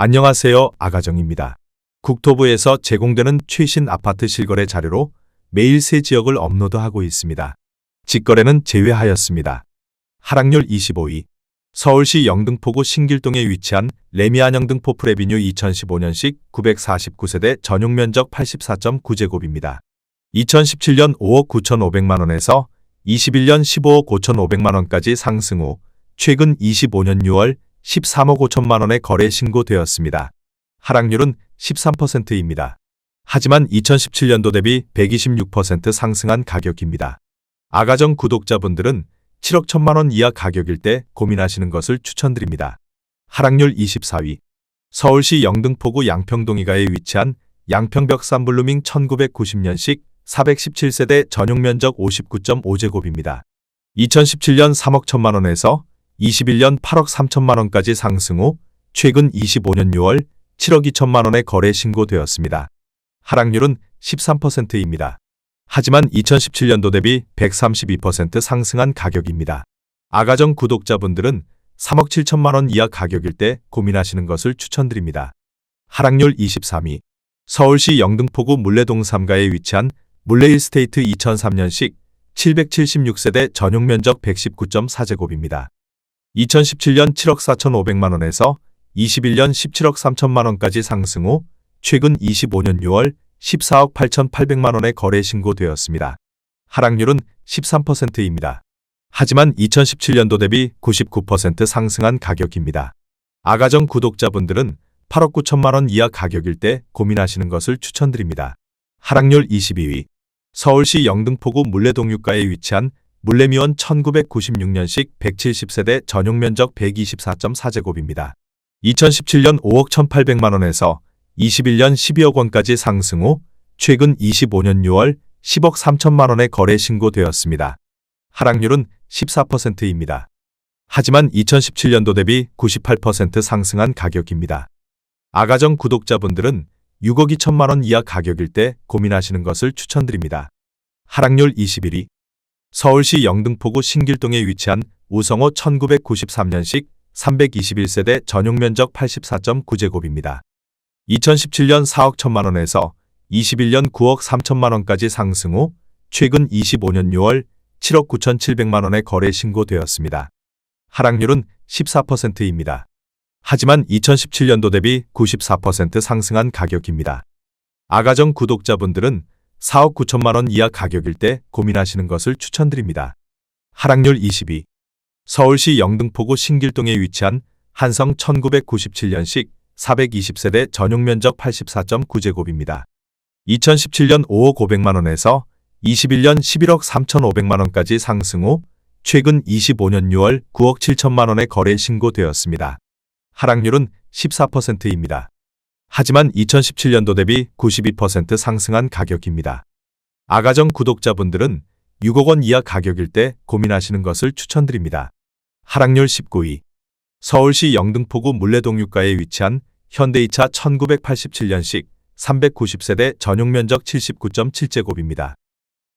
안녕하세요. 아가정입니다. 국토부에서 제공되는 최신 아파트 실거래 자료로 매일 새 지역을 업로드하고 있습니다. 직거래는 제외하였습니다. 하락률 25위. 서울시 영등포구 신길동에 위치한 레미안 영등포 프레비뉴 2015년식 949세대 전용면적 84.9제곱입니다. 2017년 5억 9,500만원에서 21년 15억 5,500만원까지 상승 후 최근 25년 6월 13억 5천만원에 거래 신고되었습니다. 하락률은 13%입니다. 하지만 2017년도 대비 126% 상승한 가격입니다. 아가정 구독자분들은 7억 1천만원 이하 가격일 때 고민하시는 것을 추천드립니다. 하락률 24위. 서울시 영등포구 양평동이가에 위치한 양평벽 산블루밍 1990년식 417세대 전용면적 59.5제곱입니다. 2017년 3억 1천만원에서 21년 8억 3천만원까지 상승 후 최근 25년 6월 7억 2천만원에 거래 신고되었습니다. 하락률은 13%입니다. 하지만 2017년도 대비 132% 상승한 가격입니다. 아가정 구독자분들은 3억 7천만원 이하 가격일 때 고민하시는 것을 추천드립니다. 하락률 23위. 서울시 영등포구 물레동 3가에 위치한 물레일스테이트 2003년식 776세대 전용면적 119.4제곱입니다. 2017년 7억 4,500만원에서 21년 17억 3천만원까지 상승 후 최근 25년 6월 14억 8,800만원에 거래 신고되었습니다. 하락률은 13%입니다. 하지만 2017년도 대비 99% 상승한 가격입니다. 아가정 구독자분들은 8억 9천만원 이하 가격일 때 고민하시는 것을 추천드립니다. 하락률 22위. 서울시 영등포구 물레동 6가에 위치한 물레미원 1996년식 170세대 전용면적 124.4제곱입니다. 2017년 5억 1,800만원에서 21년 12억 원까지 상승 후 최근 25년 6월 10억 3천만원에 거래 신고되었습니다. 하락률은 14%입니다. 하지만 2017년도 대비 98% 상승한 가격입니다. 아가정 구독자분들은 6억 2천만원 이하 가격일 때 고민하시는 것을 추천드립니다. 하락률 21위. 서울시 영등포구 신길동에 위치한 우성호 1993년식 321세대 전용면적 84.9제곱입니다. 2017년 4억 1천만원에서 21년 9억 3천만원까지 상승 후 최근 25년 6월 7억 9,700만원에 거래 신고되었습니다. 하락률은 14%입니다. 하지만 2017년도 대비 94% 상승한 가격입니다. 아가정 구독자분들은 4억 9천만원 이하 가격일 때 고민하시는 것을 추천드립니다. 하락률 22. 서울시 영등포구 신길동에 위치한 한성 1997년식 420세대 전용면적 84.9제곱입니다. 2017년 5억 500만원에서 21년 11억 3,500만원까지 상승 후 최근 25년 6월 9억 7천만원에 거래 신고되었습니다. 하락률은 14%입니다. 하지만 2017년도 대비 92% 상승한 가격입니다. 아가정 구독자분들은 6억 원 이하 가격일 때 고민하시는 것을 추천드립니다. 하락률 19위. 서울시 영등포구 물레동 6가에 위치한 현대이차 1987년식 390세대 전용면적 79.7제곱입니다.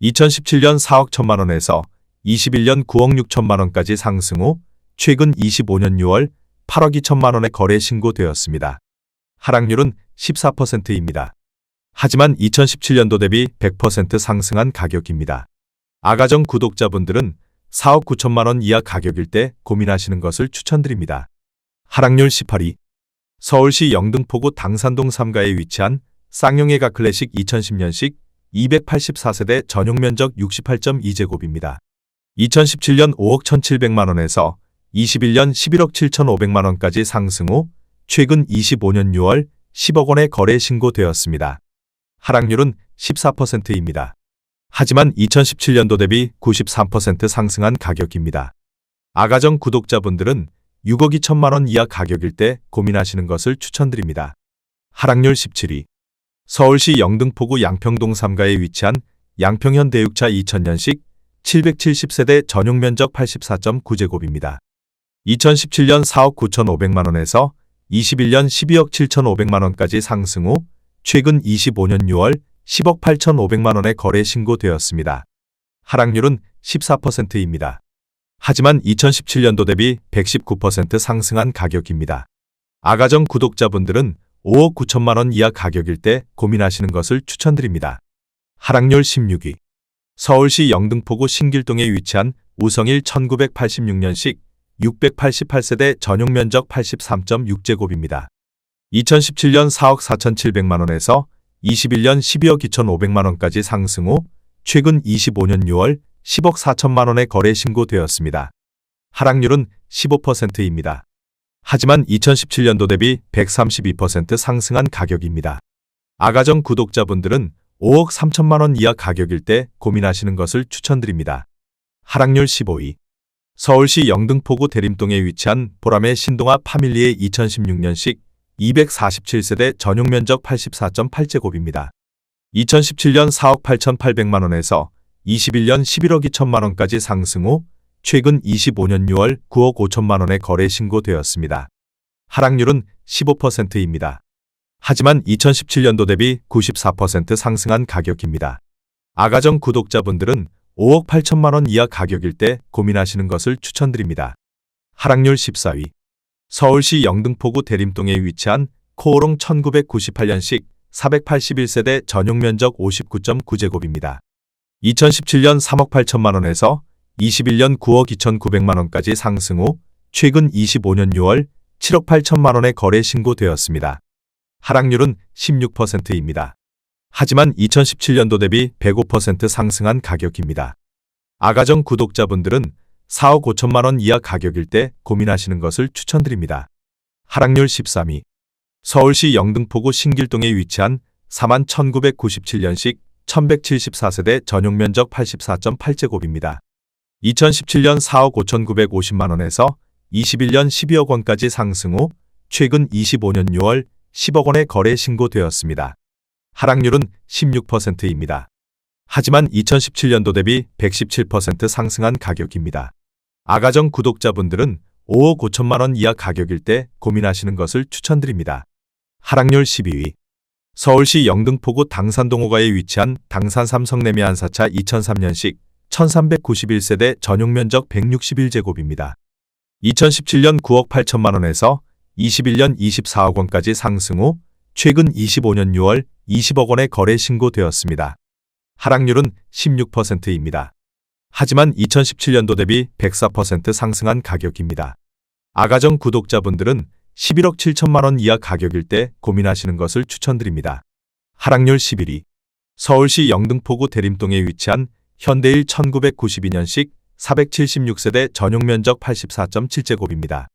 2017년 4억 1천만원에서 21년 9억 6천만원까지 상승 후 최근 25년 6월 8억 2천만원에 거래 신고되었습니다. 하락률은 14%입니다. 하지만 2017년도 대비 100% 상승한 가격입니다. 아가정 구독자분들은 4억 9천만원 이하 가격일 때 고민하시는 것을 추천드립니다. 하락률 18위. 서울시 영등포구 당산동 3가에 위치한 쌍용해가 클래식 2010년식 284세대 전용면적 68.2제곱입니다. 2017년 5억 1,700만원에서 21년 11억 7,500만원까지 상승 후 최근 25년 6월 10억 원에 거래 신고되었습니다. 하락률은 14%입니다. 하지만 2017년도 대비 93% 상승한 가격입니다. 아가정 구독자분들은 6억 2천만원 이하 가격일 때 고민하시는 것을 추천드립니다. 하락률 17위. 서울시 영등포구 양평동 3가에 위치한 양평현대육차 2000년식 770세대 전용면적 84.9제곱입니다. 2017년 4억 9,500만원에서 21년 12억 7,500만원까지 상승 후 최근 25년 6월 10억 8,500만원에 거래 신고되었습니다. 하락률은 14%입니다. 하지만 2017년도 대비 119% 상승한 가격입니다. 아가정 구독자분들은 5억 9천만 원 이하 가격일 때 고민하시는 것을 추천드립니다. 하락률 16위. 서울시 영등포구 신길동에 위치한 우성일 1986년식 688세대 전용 면적 83.6제곱입니다. 2017년 4억 4,700만 원에서 21년 12억 2,500만 원까지 상승 후 최근 25년 6월 10억 4천만 원에 거래 신고되었습니다. 하락률은 15%입니다. 하지만 2017년도 대비 132% 상승한 가격입니다. 아가정 구독자분들은 5억 3천만 원 이하 가격일 때 고민하시는 것을 추천드립니다. 하락률 15위. 서울시 영등포구 대림동에 위치한 보람의 신동아 파밀리의 2016년식 247세대 전용 면적 84.8제곱입니다. 2017년 4억 8,800만 원에서 21년 11억 2천만 원까지 상승 후 최근 25년 6월 9억 5천만 원에 거래 신고되었습니다. 하락률은 15%입니다. 하지만 2017년도 대비 94% 상승한 가격입니다. 아가정 구독자분들은 5억 8천만 원 이하 가격일 때 고민하시는 것을 추천드립니다. 하락률 14위. 서울시 영등포구 대림동에 위치한 코오롱 1998년식 481세대 전용 면적 59.9제곱입니다. 2017년 3억 8천만 원에서 21년 9억 2,900만 원까지 상승 후 최근 25년 6월 7억 8천만 원에 거래 신고되었습니다. 하락률은 16%입니다. 하지만 2017년도 대비 105% 상승한 가격입니다. 아가정 구독자분들은 4억 5천만 원 이하 가격일 때 고민하시는 것을 추천드립니다. 하락률 13위. 서울시 영등포구 신길동에 위치한 41,997년식 1174세대 전용 면적 84.8제곱입니다. 2017년 4억 5,950만 원에서 21년 12억 원까지 상승 후 최근 25년 6월 10억 원에 거래 신고되었습니다. 하락률은 16%입니다. 하지만 2017년도 대비 117% 상승한 가격입니다. 아가정 구독자분들은 5억 5천만 원 이하 가격일 때 고민하시는 것을 추천드립니다. 하락률 12위. 서울시 영등포구 당산동호가에 위치한 당산 삼성레미 한사차 2003년식 1391세대 전용 면적 161제곱입니다. 2017년 9억 8천만 원에서 21년 24억 원까지 상승 후 최근 25년 6월 20억 원에 거래 신고되었습니다. 하락률은 16%입니다. 하지만 2017년도 대비 104% 상승한 가격입니다. 아가정 구독자분들은 11억 7천만 원 이하 가격일 때 고민하시는 것을 추천드립니다. 하락률 11위. 서울시 영등포구 대림동에 위치한 현대일 1992년식 476세대 전용 면적 84.7제곱입니다.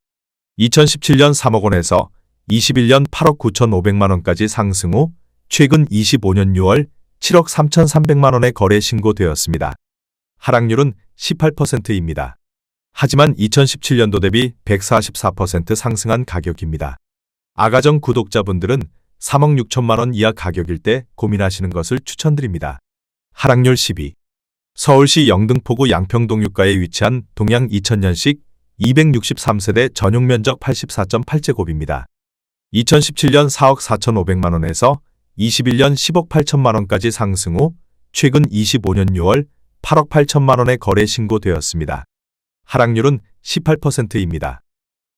2017년 3억 원에서 21년 8억 9,500만 원까지 상승 후 최근 25년 6월 7억 3,300만 원에 거래 신고되었습니다. 하락률은 18%입니다. 하지만 2017년도 대비 144% 상승한 가격입니다. 아가정 구독자분들은 3억 6천만 원 이하 가격일 때 고민하시는 것을 추천드립니다. 하락률 10위. 서울시 영등포구 양평동 육가에 위치한 동양 2000년식 263세대 전용 면적 84.8제곱입니다. 2017년 4억 4,500만 원에서 21년 10억 8천만 원까지 상승 후 최근 25년 6월 8억 8천만 원에 거래 신고되었습니다. 하락률은 18%입니다.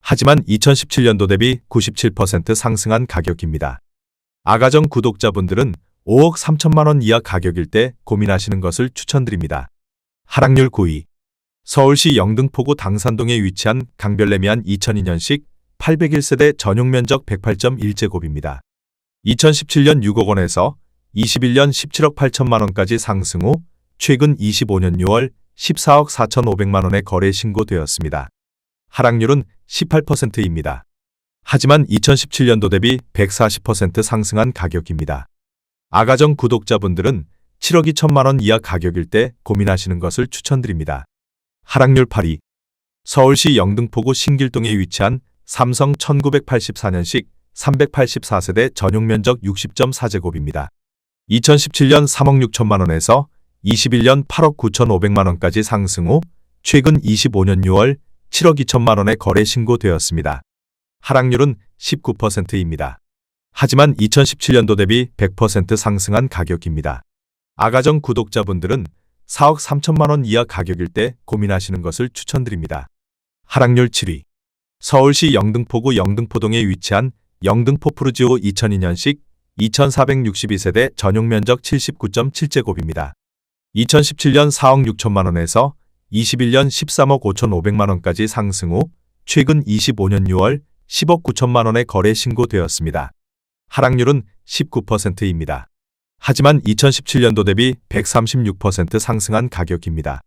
하지만 2017년도 대비 97% 상승한 가격입니다. 아가정 구독자분들은 5억 3천만 원 이하 가격일 때 고민하시는 것을 추천드립니다. 하락률 9위. 서울시 영등포구 당산동에 위치한 강별레미안 2002년식 801세대 전용 면적 108.1제곱입니다. 2017년 6억 원에서 21년 17억 8천만 원까지 상승 후 최근 25년 6월 14억 4,500만 원에 거래 신고되었습니다. 하락률은 18%입니다. 하지만 2017년도 대비 140% 상승한 가격입니다. 아가정 구독자분들은 7억 2천만 원 이하 가격일 때 고민하시는 것을 추천드립니다. 하락률 8위. 서울시 영등포구 신길동에 위치한 삼성 1984년식 384세대 전용 면적 60.4제곱입니다. 2017년 3억 6천만 원에서 21년 8억 9,500만 원까지 상승 후 최근 25년 6월 7억 2천만 원에 거래 신고되었습니다. 하락률은 19%입니다. 하지만 2017년도 대비 100% 상승한 가격입니다. 아가정 구독자분들은 4억 3천만 원 이하 가격일 때 고민하시는 것을 추천드립니다. 하락률 7위. 서울시 영등포구 영등포동에 위치한 영등포 푸르지오 2002년식 2462세대 전용 면적 79.7제곱입니다. 2017년 4억 6천만 원에서 21년 13억 5,500만 원까지 상승 후 최근 25년 6월 10억 9천만 원에 거래 신고되었습니다. 하락률은 19%입니다. 하지만 2017년도 대비 136% 상승한 가격입니다.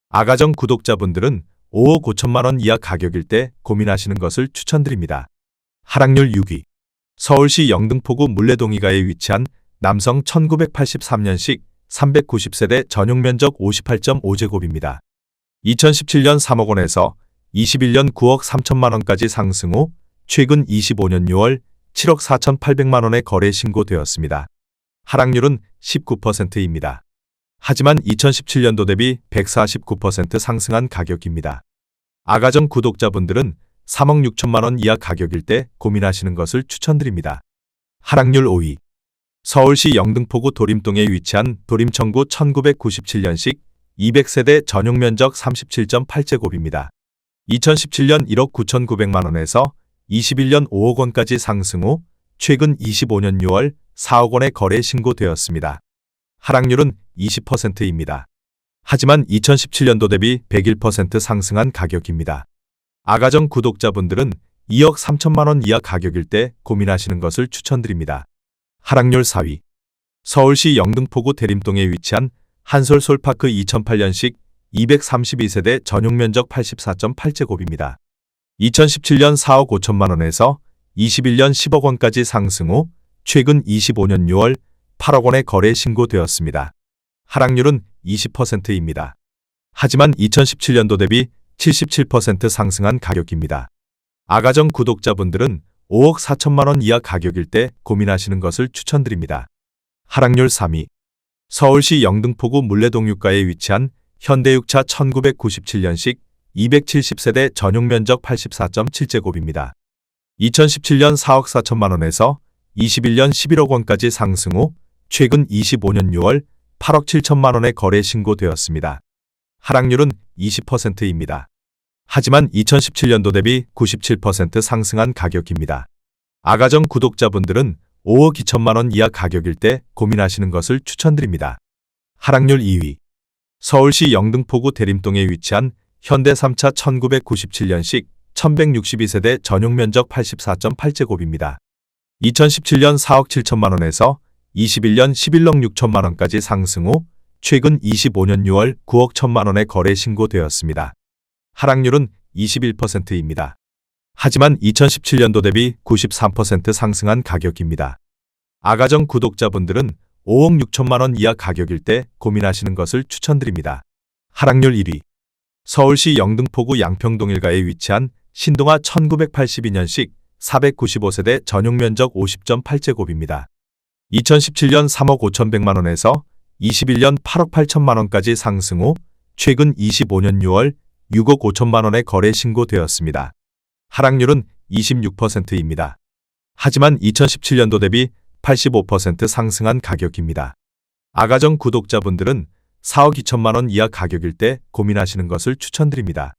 아가정 구독자분들은 5억 5천만 원 이하 가격일 때 고민하시는 것을 추천드립니다. 하락률 6위. 서울시 영등포구 물레동이가에 위치한 남성 1983년식 390세대 전용 면적 58.5제곱입니다. 2017년 3억 원에서 21년 9억 3천만 원까지 상승 후 최근 25년 6월 7억 4,800만 원에 거래 신고되었습니다. 하락률은 19%입니다. 하지만 2017년도 대비 149% 상승한 가격입니다. 아가정 구독자분들은 3억 6천만 원 이하 가격일 때 고민하시는 것을 추천드립니다. 하락률 5위. 서울시 영등포구 도림동에 위치한 도림청구 1997년식 200세대 전용 면적 37.8제곱입니다. 2017년 1억 9,900만 원에서 21년 5억 원까지 상승 후 최근 25년 6월 4억 원에 거래 신고되었습니다. 하락률은 20%입니다. 하지만 2017년도 대비 101% 상승한 가격입니다. 아가정 구독자분들은 2억 3천만 원 이하 가격일 때 고민하시는 것을 추천드립니다. 하락률 4위. 서울시 영등포구 대림동에 위치한 한솔솔파크 2008년식 232세대 전용 면적 84.8제곱입니다. 2017년 4억 5천만 원에서 21년 10억 원까지 상승 후 최근 25년 6월 8억 원에 거래 신고되었습니다. 하락률은 20%입니다. 하지만 2017년도 대비 77% 상승한 가격입니다. 아가정 구독자분들은 5억 4천만 원 이하 가격일 때 고민하시는 것을 추천드립니다. 하락률 3위. 서울시 영등포구 물레동유가에 위치한 현대육차 1997년식 270세대 전용 면적 84.7제곱입니다. 2017년 4억 4천만 원에서 21년 11억 원까지 상승 후 최근 25년 6월 8억 7천만 원에 거래 신고되었습니다. 하락률은 20%입니다. 하지만 2017년도 대비 97% 상승한 가격입니다. 아가정 구독자분들은 5억 2천만 원 이하 가격일 때 고민하시는 것을 추천드립니다. 하락률 2위. 서울시 영등포구 대림동에 위치한 현대 3차 1997년식 1162세대 전용 면적 84.8제곱입니다. 2017년 4억 7천만 원에서 21년 11억 6천만 원까지 상승 후 최근 25년 6월 9억 1천만 원에 거래 신고되었습니다. 하락률은 21%입니다. 하지만 2017년도 대비 93% 상승한 가격입니다. 아가정 구독자분들은 5억 6천만 원 이하 가격일 때 고민하시는 것을 추천드립니다. 하락률 1위. 서울시 영등포구 양평동 일가에 위치한 신동아 1982년식 495세대 전용 면적 50.8제곱입니다. 2017년 3억 5,100만 원에서 21년 8억 8천만 원까지 상승 후 최근 25년 6월 6억 5천만 원에 거래 신고되었습니다. 하락률은 26%입니다. 하지만 2017년도 대비 85% 상승한 가격입니다. 아가정 구독자분들은 4억 2천만 원 이하 가격일 때 고민하시는 것을 추천드립니다.